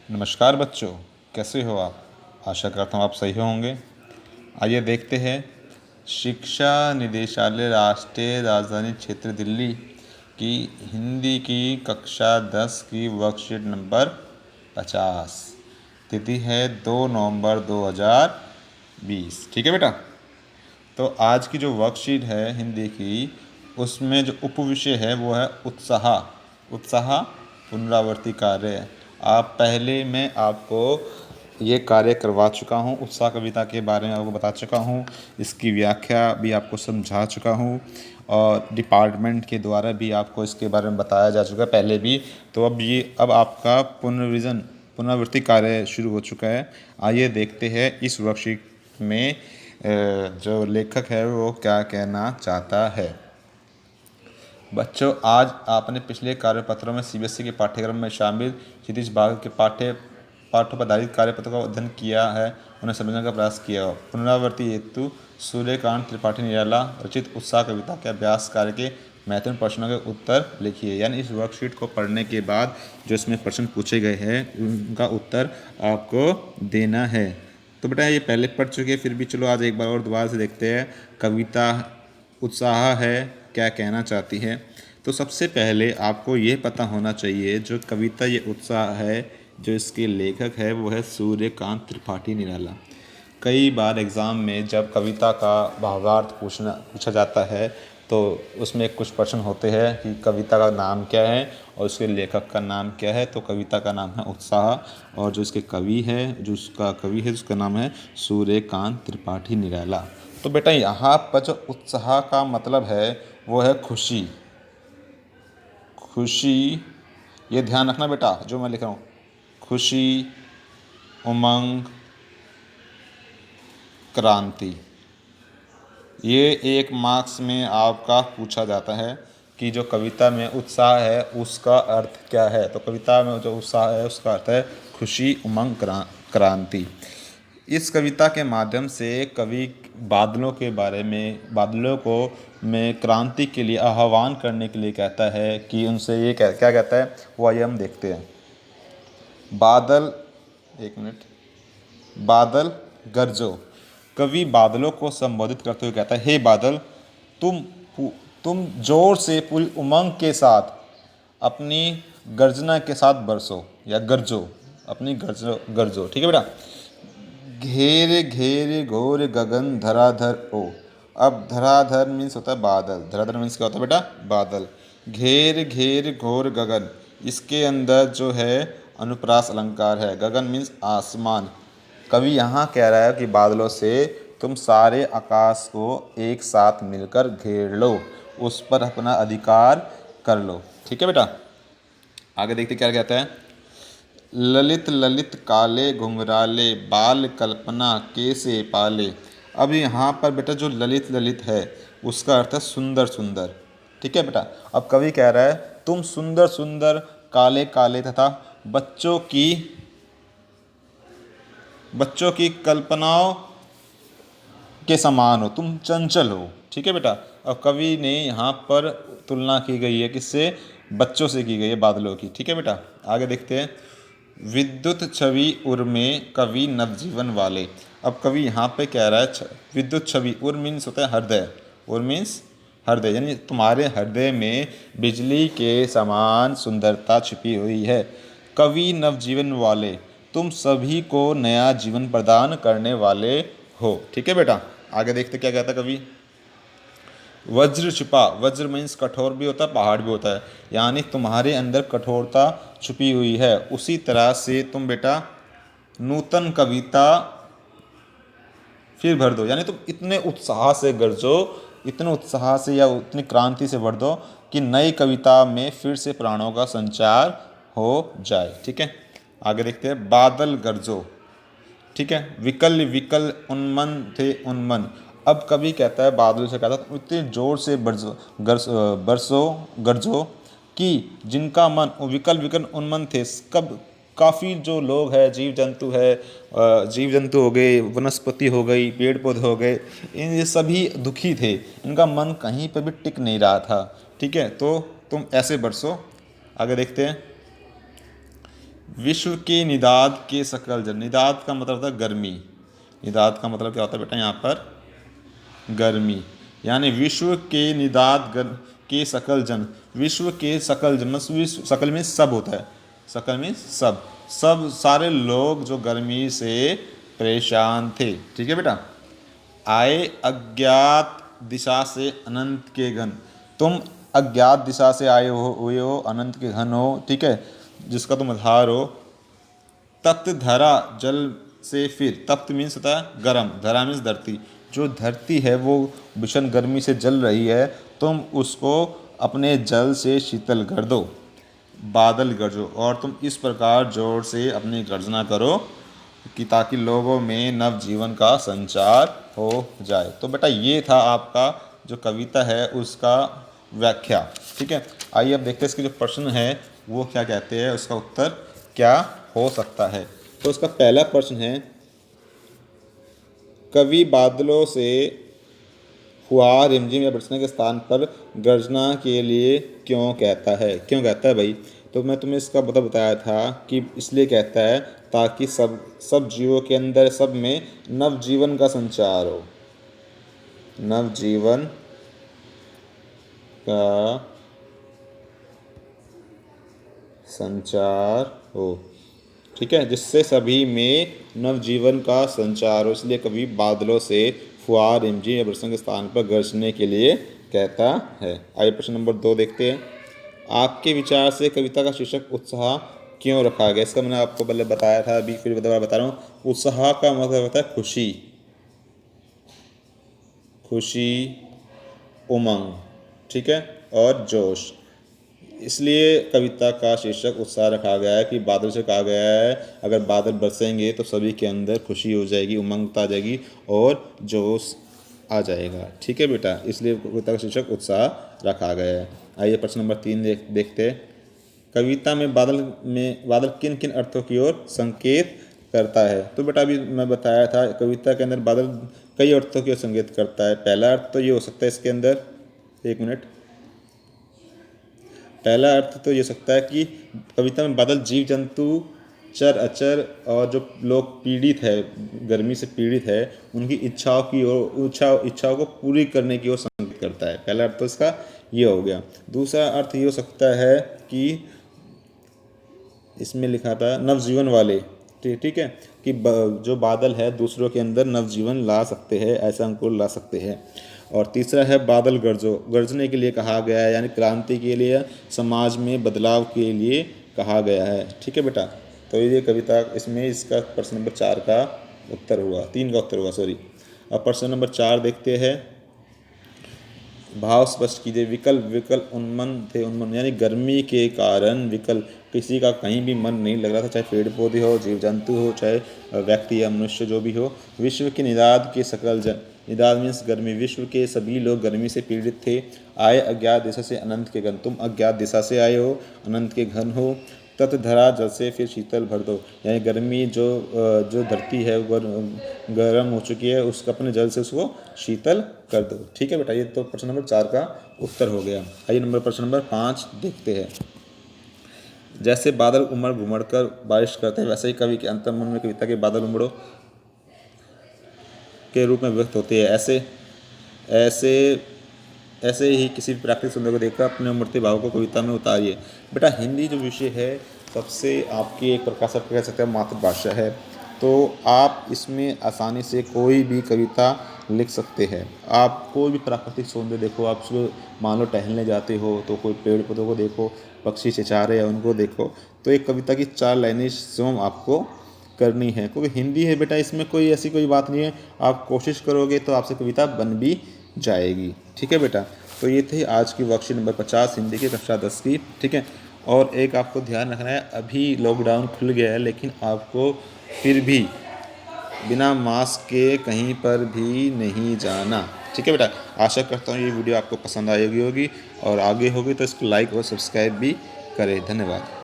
नमस्कार बच्चों, कैसे हो आप? आशा करता हूँ आप सही होंगे। आइए देखते हैं शिक्षा निदेशालय राष्ट्रीय राजधानी क्षेत्र दिल्ली की हिंदी की कक्षा 10 की वर्कशीट नंबर 50। तिथि है 2 नवंबर 2020। ठीक है बेटा। तो आज की जो वर्कशीट है हिंदी की, उसमें जो उपविषय है वो है उत्साह। उत्साह पुनरावर्ती कार्य। आप पहले मैं आपको ये कार्य करवा चुका हूँ, उत्साह कविता के बारे में आपको बता चुका हूँ, इसकी व्याख्या भी आपको समझा चुका हूँ और डिपार्टमेंट के द्वारा भी आपको इसके बारे में बताया जा चुका है पहले भी। तो अब आपका पुनरावृत्ति कार्य शुरू हो चुका है। आइए देखते हैं इस वर्कशीट में जो लेखक है वो क्या कहना चाहता है। बच्चों, आज आपने पिछले कार्यपत्रों में सीबीएसई के पाठ्यक्रम में शामिल क्षितिज भाग के पाठों पर आधारित कार्यपत्रों का अध्ययन किया है, उन्हें समझने का प्रयास किया हो। पुनरावृत्ति हेतु सूर्यकांत त्रिपाठी निराला रचित उत्साह कविता के अभ्यास कार्य के महत्वपूर्ण प्रश्नों के उत्तर लिखिए। यानी इस वर्कशीट को पढ़ने के बाद जो इसमें प्रश्न पूछे गए हैं उनका उत्तर आपको देना है। तो बेटा ये पहले पढ़ चुके हैं, फिर भी चलो आज एक बार और दोबारा से देखते हैं कविता उत्साह है क्या कहना चाहती है। तो सबसे पहले आपको ये पता होना चाहिए जो कविता ये उत्साह है, जो इसके लेखक है वो है सूर्यकांत त्रिपाठी निराला। कई बार एग्ज़ाम में जब कविता का भावार्थ पूछा जाता है तो उसमें कुछ प्रश्न होते हैं कि कविता का नाम क्या है और उसके लेखक का नाम क्या है। तो कविता का नाम है उत्साह और जो इसके कवि है, जो उसका कवि है उसका नाम है सूर्यकांत त्रिपाठी निराला। तो बेटा यहाँ पर जो उत्साह का मतलब है वो है खुशी। खुशी, ये ध्यान रखना बेटा जो मैं लिख रहा हूँ। खुशी, उमंग, क्रांति। ये एक मार्क्स में आपका पूछा जाता है कि जो कविता में उत्साह है उसका अर्थ क्या है। तो कविता में जो उत्साह है उसका अर्थ है खुशी, उमंग, क्रांति। इस कविता के माध्यम से कवि बादलों के बारे में, बादलों को में क्रांति के लिए आह्वान करने के लिए कहता है कि उनसे ये क्या कहता है वो आइए हम देखते हैं। बादल, एक मिनट, बादल गरजो। कवि बादलों को संबोधित करते हुए कहता है, हे बादल, तुम तुम जोर से पूरी उमंग के साथ अपनी गर्जना के साथ बरसो या गरजो, अपनी गरजो। ठीक है बेटा। घेरे घेरे घोर गगन धराधर ओ। अब धराधर मीन्स होता है बादल। धराधर मीन्स क्या होता है बेटा? बादल। घेर घेर घोर गगन, इसके अंदर जो है अनुप्रास अलंकार है। गगन मीन्स आसमान। कवि यहाँ कह रहा है कि बादलों से तुम सारे आकाश को एक साथ मिलकर घेर लो, उस पर अपना अधिकार कर लो। ठीक है बेटा। आगे देखते क्या कहता है। ललित ललित काले घुंघराले बाल कल्पना कैसे पाले। अब यहाँ पर बेटा जो ललित ललित है उसका अर्थ है सुंदर सुंदर। ठीक है बेटा। अब कवि कह रहा है तुम सुंदर सुंदर, काले काले तथा बच्चों की कल्पनाओं के समान हो, तुम चंचल हो। ठीक है बेटा। अब कवि ने यहाँ पर तुलना की गई है किससे? बच्चों से की गई है, बादलों की। ठीक है बेटा। आगे देखते हैं। विद्युत छवि उर में कवि नवजीवन वाले। अब कवि यहाँ पे कह रहा है विद्युत छवि, उर मीन्स होता है हृदय, उर मीन्स हृदय, यानी तुम्हारे हृदय में बिजली के समान सुंदरता छिपी हुई है। कवि नवजीवन वाले, तुम सभी को नया जीवन प्रदान करने वाले हो। ठीक है बेटा। आगे देखते क्या कहता कवि। वज्र छिपा, वज्र मीन्स कठोर भी होता है, पहाड़ भी होता है, यानी तुम्हारे अंदर कठोरता छुपी हुई है। उसी तरह से तुम बेटा नूतन कविता फिर भर दो, यानी तुम इतने उत्साह से गरजो, इतने उत्साह से या उतनी क्रांति से भर दो कि नई कविता में फिर से प्राणों का संचार हो जाए। ठीक है। आगे देखते हैं। बादल गरजो। ठीक है। विकल विकल उन्मन थे उन्मन। अब कवि कहता है बादल से, कहता है इतने जोर से गरजो कि जिनका मन विकल विकल उन्मन थे। कब काफ़ी जो लोग हैं, जीव जंतु हो गए, वनस्पति हो गई, पेड़ पौधे हो गए, ये सभी दुखी थे, इनका मन कहीं पर भी टिक नहीं रहा था। ठीक है। तो तुम ऐसे बरसो। आगे देखते हैं। विश्व के निदाद के सकल जन, निदाद का मतलब होता है गर्मी, निदाद का मतलब क्या होता है बेटा यहाँ पर गर्मी, यानी विश्व के निदाद के सकल जन, विश्व के सकल जन मतलब विश्व, सकल में सब होता है, सकल में सब, सब सारे लोग जो गर्मी से परेशान थे। ठीक है बेटा। आए अज्ञात दिशा से अनंत के घन, तुम अज्ञात दिशा से आए हुए हो, अनंत के घन हो, ठीक है, जिसका तुम आधार हो। तप्त धरा जल से फिर, तप्त मीन्स होता है गर्म, धरा मीन्स धरती, जो धरती है वो भीषण गर्मी से जल रही है, तुम उसको अपने जल से शीतल कर दो। बादल गरजो, और तुम इस प्रकार जोर से अपनी गर्जना करो कि ताकि लोगों में नव जीवन का संचार हो जाए। तो बेटा ये था आपका जो कविता है उसका व्याख्या। ठीक है, आइए अब देखते हैं इसके जो प्रश्न है वो क्या कहते हैं, उसका उत्तर क्या हो सकता है। तो उसका पहला प्रश्न है, कवि बादलों से फुहार रिमझिम या बरसने के स्थान पर गर्जना के लिए क्यों कहता है, क्यों कहता है भाई। तो मैं तुम्हें इसका बताया था कि इसलिए कहता है ताकि सब जीवों के अंदर, सब में नव जीवन का संचार हो, नव जीवन का संचार हो। ठीक है, जिससे सभी में नव जीवन का संचार हो, इसलिए कभी बादलों से फुहार रिमझिम या बरसने के स्थान पर गरजने के लिए कहता है। आइए प्रश्न नंबर 2 देखते हैं। आपके विचार से कविता का शीर्षक उत्साह क्यों रखा गया। इसका मैंने आपको पहले बताया था, अभी फिर दोबारा बता रहा हूँ। उत्साह का मतलब होता है खुशी, खुशी, उमंग, ठीक है, और जोश। इसलिए कविता का शीर्षक उत्साह रखा गया है कि बादल से कहा गया है अगर बादल बरसेंगे तो सभी के अंदर खुशी हो जाएगी, उमंगता आ जाएगी और जोश आ जाएगा। ठीक है बेटा, इसलिए कविता का शीर्षक उत्साह रखा गया है। आइए प्रश्न नंबर 3 देखते हैं। कविता में बादल किन किन अर्थों की ओर संकेत करता है। तो बेटा अभी मैं बताया था कविता के अंदर बादल कई अर्थों की ओर संकेत करता है। पहला अर्थ तो ये हो सकता है इसके अंदर, एक मिनट, पहला अर्थ तो ये सकता है कि कविता में बादल जीव जंतु, चर अचर और जो लोग पीड़ित है, गर्मी से पीड़ित है, उनकी इच्छाओं की ओर, इच्छाओं को पूरी करने की ओर संकेत करता है। पहला अर्थ तो इसका ये हो गया। दूसरा अर्थ ये हो सकता है कि इसमें लिखा था नवजीवन वाले, ठीक है, कि जो बादल है दूसरों के अंदर नवजीवन ला सकते हैं, ऐसा अंकुर ला सकते हैं। और तीसरा है बादल गरजो, गरजने के लिए कहा गया है, यानी क्रांति के लिए, समाज में बदलाव के लिए कहा गया है। ठीक है बेटा, तो ये कविता इसमें इसका प्रश्न नंबर 4 का उत्तर हुआ, 3 का उत्तर हुआ, सॉरी। अब प्रश्न नंबर 4 देखते हैं। भाव स्पष्ट कीजिए। विकल, विकल उन्मन थे, उन्मन यानी गर्मी के कारण विकल, किसी का कहीं भी मन नहीं लग रहा था, चाहे पेड़ पौधे हो, जीव जंतु हो, चाहे व्यक्ति या मनुष्य जो भी हो। विश्व के निदाद के सकल जन, निदाद मीन्स गर्मी, विश्व के सभी लोग गर्मी से पीड़ित थे। आए अज्ञात दिशा से अनंत के घन, तुम अज्ञात दिशा से आए हो, अनंत के घन हो। तत् धरा जल से फिर शीतल भर दो, यानी गर्मी जो धरती है वो गर्म हो चुकी है, उसका अपने जल से उसको शीतल कर दो। ठीक है बेटा, ये तो प्रश्न नंबर 4 का उत्तर हो गया। आइए प्रश्न नंबर 5 देखते हैं। जैसे बादल उमड़ घुमड़ कर बारिश करते हैं, वैसे ही कवि के अंतर्मन में कविता के बादल उमड़ो के रूप में व्यक्त होते हैं। ऐसे ही किसी भी प्राकृतिक सौंदर्य को देखकर अपने उमड़ते भाव को कविता में उतारिए। बेटा हिंदी जो विषय है सबसे आपकी एक प्रकार से कह सकते हैं मातृभाषा है, तो आप इसमें आसानी से कोई भी कविता लिख सकते हैं। आप कोई भी प्राकृतिक सौंदर्य देखो, आप सुबह मान लो टहलने जाते हो तो कोई पेड़ पौधों को देखो, पक्षी चचा रहे हैं उनको देखो, तो एक कविता की 4 लाइनें स्वयं आपको करनी है, क्योंकि हिंदी है बेटा, इसमें कोई ऐसी कोई बात नहीं है, आप कोशिश करोगे तो आपसे कविता बन भी जाएगी। ठीक है बेटा, तो ये थी आज की वर्कशीट नंबर 50 हिंदी की कक्षा 10 की। ठीक है, और एक आपको ध्यान रखना है, अभी लॉकडाउन खुल गया है लेकिन आपको फिर भी बिना मास्क के कहीं पर भी नहीं जाना। ठीक है बेटा, आशा करता हूँ ये वीडियो आपको पसंद आएगी होगी और आगे होगी तो इसको लाइक और सब्सक्राइब भी करें। धन्यवाद।